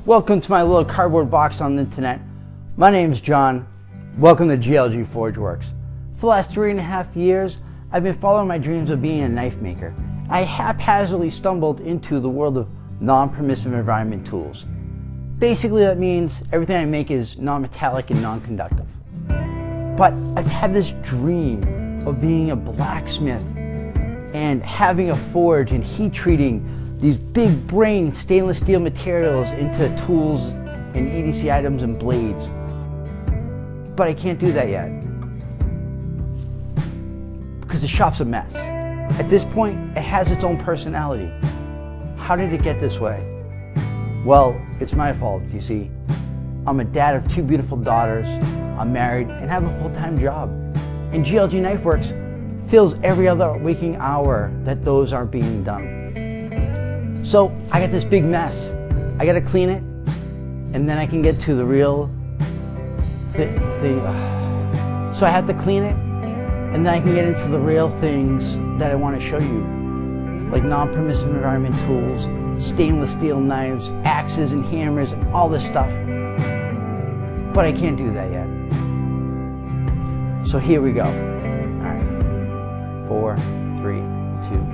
Welcome to my little cardboard box on the internet. My name's John. Welcome to GLG Forge Works. For the last 3.5 years, I've been following my dreams of being a knife maker. I haphazardly stumbled into the world of non-permissive environment tools. Basically, that means everything I make is non-metallic and non-conductive. But I've had this dream of being a blacksmith and having a forge and heat treating these big brain stainless steel materials into tools and EDC items and blades. But I can't do that yet because the shop's a mess. At this point, it has its own personality. How did it get this way? Well, it's my fault, you see. I'm a dad of 2 beautiful daughters, I'm married, and have a full-time job. And GLG Knife Works fills every other waking hour that those aren't being done. So I got this big mess. I gotta clean it, and then I can get to the real thing. So I have to clean it, and then I can get into the real things that I want to show you, like non-permissive environment tools, stainless steel knives, axes and hammers, and all this stuff. But I can't do that yet. So here we go. All right, 4, 3, 2.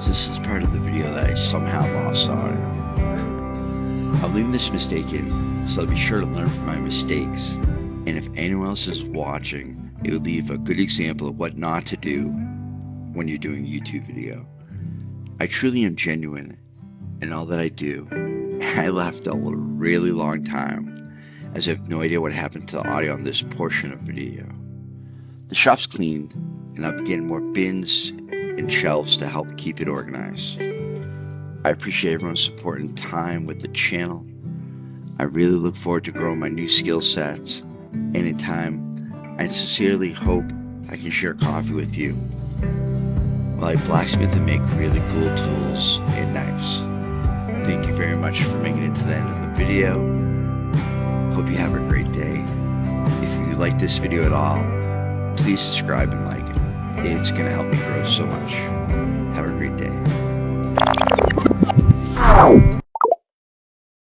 This is part of the video that I somehow lost audio. I'm leaving this mistake in, so I'll be sure to learn from my mistakes. And if anyone else is watching, it would leave a good example of what not to do when you're doing a YouTube video. I truly am genuine in all that I do. I left a really long time, as I have no idea what happened to the audio on this portion of video. The shop's cleaned, and I've getting more bins and shelves to help keep it organized. I appreciate everyone's support and time with the channel. I really look forward to growing my new skill sets, and in time, I sincerely hope I can share coffee with you while I blacksmith and make really cool tools and knives. Thank you very much for making it to the end of the video. Hope you have a great day. If you like this video at all, please subscribe and like it. It's going to help me grow so much. Have a